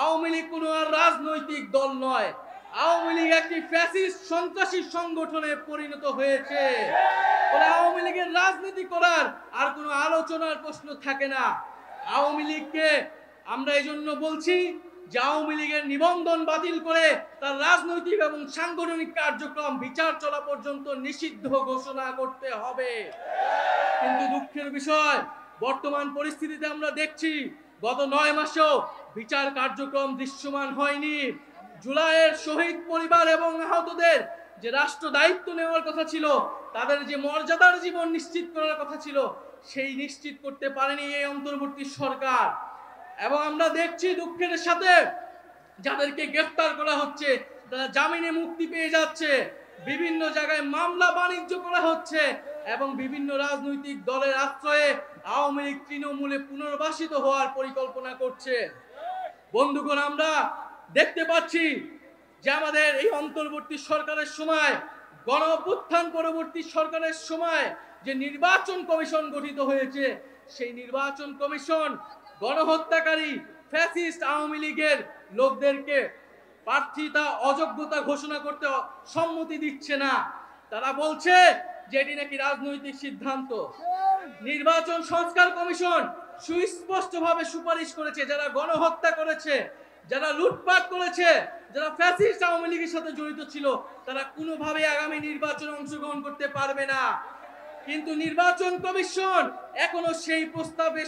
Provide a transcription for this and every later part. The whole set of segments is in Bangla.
আওয়ামী লীগ কোনো আর রাজনৈতিক দল নয়। আওয়ামী লীগ একটি ফ্যাসিস্ট সন্ত্রাসী সংগঠনে পরিণত হয়েছে। বলে আওয়ামী লীগের রাজনীতি করার আর কোনো আলোচনার প্রশ্ন থাকে না। আওয়ামী লীগকে আমরা এই জন্য বলছি যে আওয়ামী লীগের নিবন্ধন বাতিল করে তার রাজনৈতিক এবং সাংগঠনিক কার্যক্রম বিচার চলা পর্যন্ত নিষিদ্ধ ঘোষণা করতে হবে। কিন্তু দুঃখের বিষয়, বর্তমান পরিস্থিতিতে আমরা দেখছি গত 9 মাসেও বিচার কার্যক্রম দৃশ্যমান হয়নি। জুলাইয়ের শহীদ পরিবার এবং আহতদের যে রাষ্ট্র দায়িত্ব নেওয়ার কথা ছিল, তাদের যে মর্যাদার জীবন নিশ্চিত করার কথা ছিল, সেই নিশ্চিত করতে পারেনি এই অন্তর্বর্তী সরকার। এবং আমরা দেখছি দুঃখের সাথে যাদেরকে গ্রেফতার করা হচ্ছে তারা জামিনে মুক্তি পেয়ে যাচ্ছে, বিভিন্ন জায়গায় মামলা বাণিজ্য করা হচ্ছে এবং বিভিন্ন রাজনৈতিক দলের আশ্রয়ে আওয়ামী লীগ তৃণমূলে পুনর্বাসিত হওয়ার পরিকল্পনা করছে। বন্ধুগণ, আমরা দেখতে পাচ্ছি যে আমাদের এই অন্তর্বর্তী সরকারের সময়, গণ অভ্যুত্থান পরবর্তী সরকারের সময় যে নির্বাচন কমিশন গঠিত হয়েছে, সেই নির্বাচন কমিশন গণহত্যাকারী ফ্যাসিস্ট আওয়ামী লীগের লোকদেরকে প্রার্থিতা অযোগ্যতা ঘোষণা করতে সম্মতি দিচ্ছে না। তারা বলছে যে এটি নাকি রাজনৈতিক সিদ্ধান্ত। নির্বাচন সংস্কার কমিশন সুস্পষ্টভাবে সুপারিশ করেছে যারা গণহত্যা করেছে, যারা লুটপাট করেছে, যারা ফ্যাসিস্ট আওয়ামী লীগের সাথে জড়িত ছিল, তারা কোনোভাবে আগামী নির্বাচনে অংশগ্রহণ করতে পারবে না। কিন্তু নির্বাচন কমিশন এখনো সেই প্রস্তাবে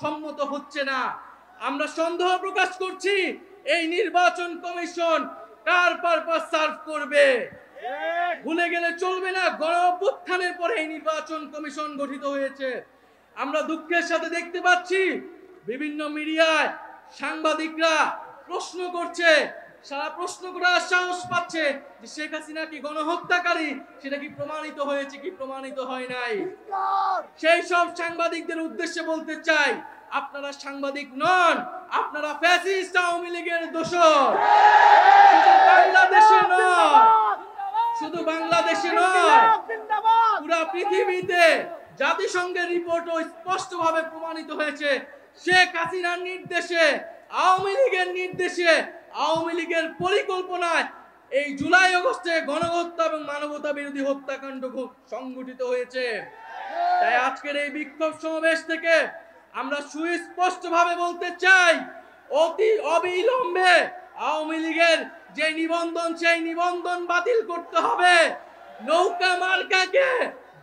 সম্মত হচ্ছে না। আমরা সন্দেহ প্রকাশ করছি এই নির্বাচন কমিশন কার পারপাস সার্ভ করবে। ভুলে গেলে চলবে না, গণ অভ্যুত্থানের পরে এই নির্বাচন কমিশন গঠিত হয়েছে। আমরা দুঃখের সাথে দেখতে পাচ্ছি বিভিন্ন মিডিয়ায় সাংবাদিকরা প্রশ্ন করছে, সারা প্রশ্ন করার সাহস পাচ্ছে যে শেখ হাসিনা কি গণহত্যাকারী, সেটা কি প্রমাণিত হয়েছে কি প্রমাণিত হয় নাই। সেই সব সাংবাদিকদের উদ্দেশ্যে বলতে চাই, আপনারা সাংবাদিক নন, আপনারা ফ্যাসিস্ট আওয়ামী লীগের দোসর। শুধু বাংলাদেশে নয়, পুরা পৃথিবীতে জাতিসংঘের রিপোর্টও স্পষ্টভাবে প্রমাণিত হয়েছে শেখ হাসিনার নির্দেশে, আওয়ামী লীগের নির্দেশে, আওয়ামী লীগের পরিকল্পনায় এই জুলাই আগস্টে গণহত্যা এবং মানবতা বিরোধী হত্যাকাণ্ড সংঘটিত হয়েছে। তাই আজকের এই বিক্ষোভ সমাবেশ থেকে আমরা সুস্পষ্টভাবে বলতে চাই, অতি অবিলম্বে আওয়ামী লীগের যে নিবন্ধন, সেই নিবন্ধন বাতিল করতে হবে। নৌকা মার্কাকে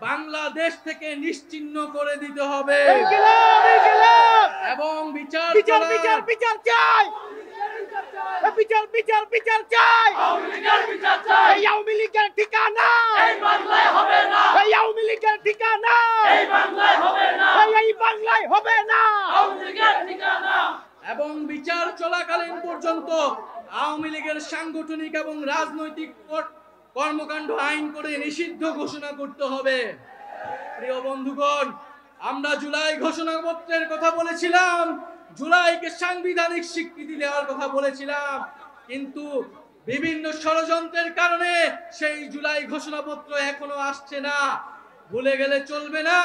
বাংলাদেশ থেকে নিশ্চিহ্ন করে দিতে হবে এবং বিচার বিচার বিচার বিচার চাই, বিচার বিচার বিচার চাই। এই আওয়ামী লীগের ঠিকানা এই বাংলায় হবে না, এই আওয়ামী লীগের ঠিকানা এই বাংলায় হবে না, এই বাংলায় হবে না। আওয়ামী লীগের ঠিকানা। এবং বিচার চলাকালীন পর্যন্ত আওয়ামী লীগের সাংগঠনিক এবং রাজনৈতিক কর্মকাণ্ড আইন করে নিষিদ্ধ ঘোষণা করতে হবে। প্রিয় বন্ধুগণ, আমরা জুলাই ঘোষণাপত্রের কথা বলেছিলাম, জুলাইকে সাংবিধানিক স্বীকৃতি দেওয়ার কথা বলেছিলাম, কিন্তু বিভিন্ন ষড়যন্ত্রের কারণে সেই জুলাই ঘোষণাপত্র এখনো আসছে না। ভুলে গেলে চলবে না,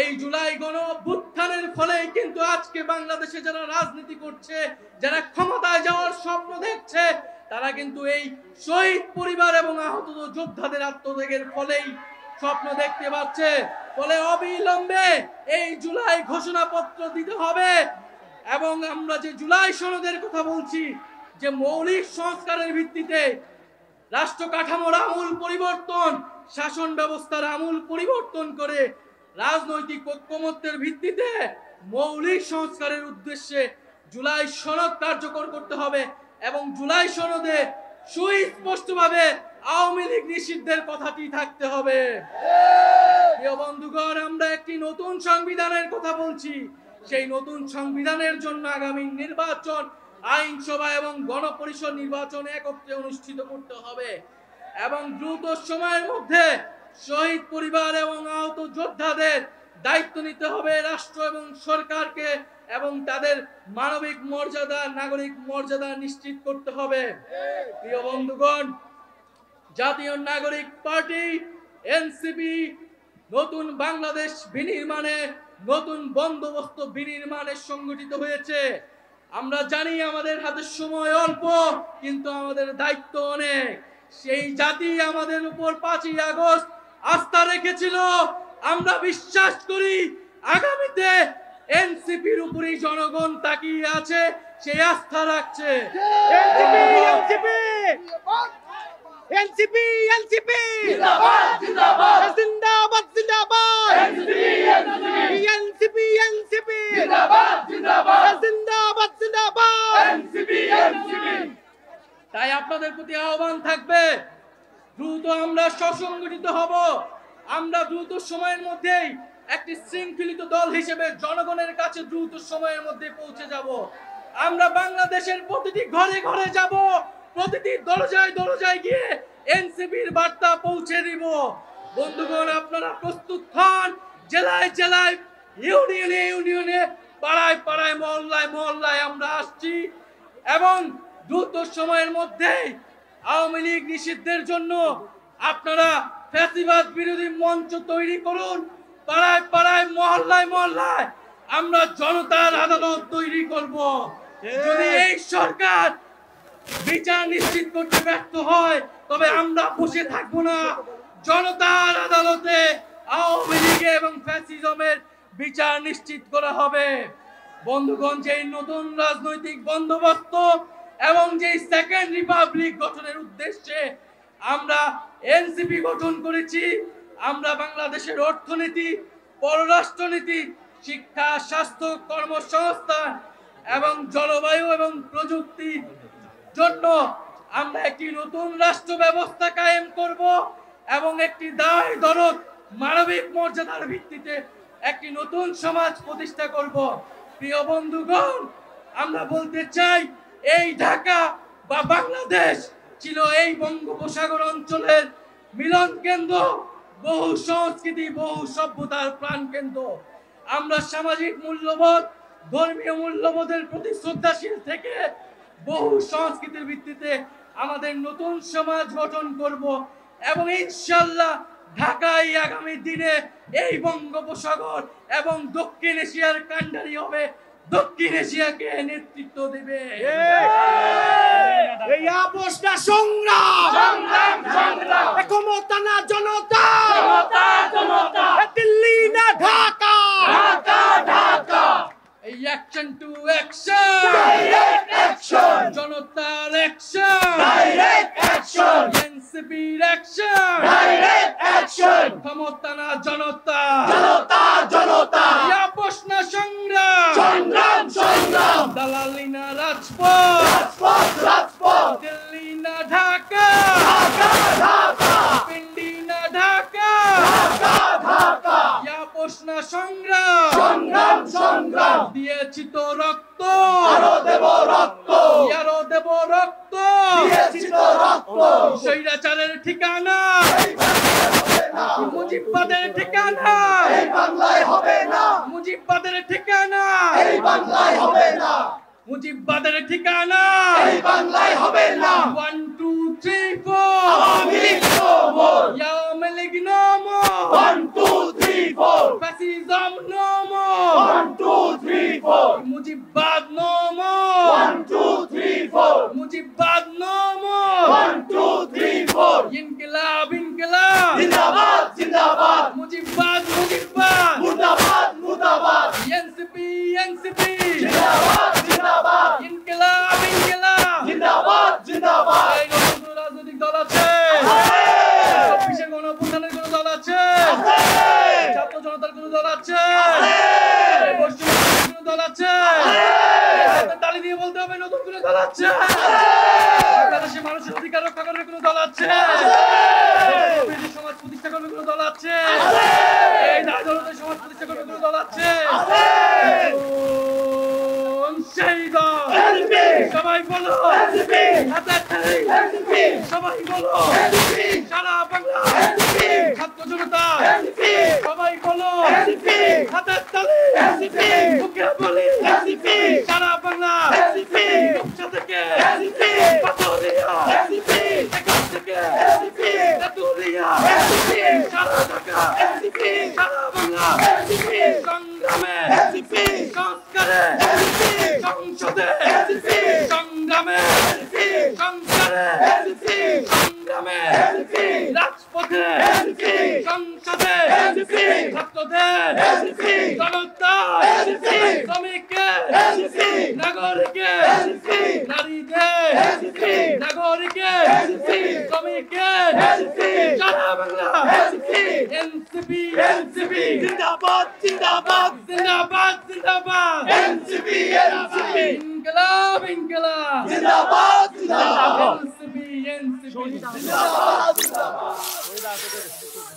এই জুলাই গণ অভ্যুত্থানের ফলেই কিন্তু আজকে বাংলাদেশে যারা রাজনীতি করছে, যারা ক্ষমতায় যাওয়ার স্বপ্ন দেখছে, তারা কিন্তু এই শহীদ পরিবার এবং আহত যোদ্ধাদের আত্মত্যাগের ফলেই স্বপ্ন দেখতে পাচ্ছে। ফলে অবিলম্বে এই জুলাই ঘোষণাপত্র দিতে হবে। এবং আমরা যে জুলাই সনদের কথা বলছি, যে মৌলিক সংস্কারের ভিত্তিতে রাষ্ট্র কাঠামোর আমূল পরিবর্তন, শাসন ব্যবস্থার আমূল পরিবর্তন করে রাজনৈতিক ঐকমত্যের ভিত্তিতে মৌলিক সংস্কারের উদ্দেশ্যে জুলাই সনদ কার্যকর করতে হবে এবং জুলাই সনদে সুস্পষ্টভাবে আওয়ামী লীগ নিষিদ্ধের কথাটি থাকতে হবে। প্রিয় বন্ধুগণ, আমরা একটি নতুন সংবিধানের কথা বলছি। সেই নতুন সংবিধানের জন্য আগামী নির্বাচন আইনসভা এবং গণপরিষদ নির্বাচন একত্রে অনুষ্ঠিত করতে হবে এবং দ্রুত সময়ের মধ্যে শহীদ পরিবার এবং আহত যোদ্ধাদের দায়িত্ব নিতে হবে রাষ্ট্র এবং সরকারকে এবং তাদের মানবিক মর্যাদা, নাগরিক মর্যাদা নিশ্চিত করতে হবে। প্রিয় বন্ধুগণ, জাতীয় নাগরিক পার্টি এনসিপি নতুন বাংলাদেশ বিনির্মাণে, নতুন বন্দোবস্ত বিনির্মাণে সংগঠিত হয়েছে। আমরা জানি আমাদের হাতে সময় অল্প, কিন্তু আমাদের দায়িত্ব অনেক। সেই জাতি আমাদের উপর 5ই আগস্ট আস্থা রেখেছিল। আমরা বিশ্বাস করি আগামীতে এনসিপির উপরই জনগণ তাকিয়ে আছে, সেই আস্থা রাখছে। এনসিপি জিন্দাবাদ জিন্দাবাদ জিন্দাবাদ জিন্দাবাদ এনসিপি জিন্দাবাদ জিন্দাবাদ জিন্দাবাদ জিন্দাবাদ এনসিপি তাই আপনাদের প্রতি আহ্বান থাকবে, দ্রুত আমরা সুসংগঠিত হব। আমরা দ্রুত সময়ের মধ্যেই একটি শৃঙ্খলিত দল হিসেবে জনগণের কাছে দ্রুত সময়ের মধ্যে পৌঁছে যাব। আমরা বাংলাদেশের প্রতিটি ঘরে ঘরে যাব, প্রতিটি দরজায় দরজায় গিয়ে এনসিপির বার্তা পৌঁছে দিব। বন্ধুগণ, আপনারা প্রস্তুত হন। জেলায় জেলায়, ইউনিয়নে ইউনিয়নে, পাড়ায় পাড়ায়, মহল্লায় মহল্লায় আমরা আসছি এবং দ্রুত সময়ের মধ্যে আওয়ামী লীগ নিষিদ্ধের জন্য আপনারা ফ্যাসিবাদ বিরোধী মঞ্চ তৈরি করুন। পাড়ায় পাড়ায়, মহল্লায় মহল্লায় আমরা জনতার আদালত তৈরি করব। যদি এই সরকার বিচার নিশ্চিত করতে ব্যর্থ হয়, তবে আমরা বসে থাকবো না। জনতার আদালতে আওয়ামী লীগ এবং ফ্যাসিজমের বিচার নিশ্চিত করা হবে। বন্ধুগণ, যে নতুন রাজনৈতিক বন্দোবস্ত এবং যে সেকেন্ড রিপাবলিক গঠনের উদ্দেশ্যে আমরা এনসিপি গঠন করেছি, আমরা বাংলাদেশের অর্থনীতি, পররাষ্ট্রনীতি, শিক্ষা, স্বাস্থ্য, কর্মসংস্থান এবং জলবায়ু এবং প্রযুক্তির জন্য আমরা একটি নতুন রাষ্ট্র ব্যবস্থা কায়েম করব এবং একটি দায় দরদ মানবিক মর্যাদার ভিত্তিতে একটি নতুন সমাজ প্রতিষ্ঠা করব। প্রিয় বন্ধুগণ, আমরা বলতে চাই, এই ঢাকা বা বাংলাদেশ ছিল এই বঙ্গোপসাগর অঞ্চলের মিলন কেন্দ্র, বহু সংস্কৃতি, বহু সভ্যতার প্রাণ কেন্দ্র। আমরা সামাজিক মূল্যবোধ, ধর্মীয় মূল্যবোধের প্রতি শ্রদ্ধাশীল থেকে বহু সংস্কৃতির ভিত্তিতে আমাদের নতুন সমাজ গঠন করব এবং ইনশাআল্লাহ ঢাকায় আগামী দিনে এই বঙ্গোপসাগর এবং দক্ষিণ এশিয়ার কাণ্ডারি হবে, দক্ষিণ এশিয়াকে নেতৃত্ব দেবে। এই আপোষটা সংগ্রাম, ক্ষমতা না জনতা, দিল্লি না ঢাকা, এই অ্যাকশন টু অ্যাকশন, জনতার অ্যাকশন, এনসিপির অ্যাকশন, ক্ষমতা না জনতা, আপোষ না সংগ্রাম, দালালি না রাজপথ, দিল্লি না ঢাকা, পিন্ডি না ঢাকা, আপোষ না সংগ্রাম, দিয়েছি তো রক্ত, আরো দেব রক্ত, স্বৈরাচারের ঠিকানা, মুজিববাদের ঠিকানা, মুজিববাদের ঠিকানা, মুজিববাদের ঠিকানা, 1 2 3 4 Awami League no more, 1 2 3 4 fascism no more, 1 2 3 4 মুজিববাদ নো মোর, 1 2 3 4 মুজিববাদ নো মোর, 1 2 3 4 ইনকিলাব জিন্দাবাদ, মুজিববাদ মুর্দাবাদ, এনসিপি জিন্দাবাদ, ইনকিলাব জিন্দাবাদ। এই নতুন রাজনৈতিক দল আছে, চব্বিশের গণঅভ্যুত্থানের কোন দল আছে, ছাত্র জনতার কোন দল আছে, পশ্চিমবঙ্গের কোন দল আছে, তালি দিয়ে বলতে হবে নতুন কোন দল আছে, বাংলাদেশের মানুষের অধিকার রক্ষা করার কোন দল আছে, সমাজ প্রতিষ্ঠা করবে কোন দল আছে, এই দায় দলদের সমাজ প্রতিষ্ঠা করবে কোন দল আছে, সেই দল, সবাই বলো সবাই বলো, সারা বাংলা ছাত্র জনতা, সবাই বলো হাতের তালি, মুখে বলি সারা বাংলা, রূপসা থেকে পাথরিয়া, এখান থেকে তেতুলিয়া, সারা ঢাকা, সারা বাংলা, সংগ্রামে, সংস্কারে, সংসদে সংগ্রামে সংসারে সংগ্রামে রাজপথে সংসদে ছাত্রদের জনতার শ্রমিকের নাগরিকের নারীদের নাগরিকের শ্রমিকের সারা বাংলা এনসিপি এনসিপি জিন্দাবাদ জিন্দাবাদ জিন্দাবাদ জিন্দাবাদ এনসিপি এনসিপি ইনকলাব ইনকলাব জিন্দাবাদ জিন্দাবাদ এনসিপি এনসিপি জিন্দাবাদ জিন্দাবাদ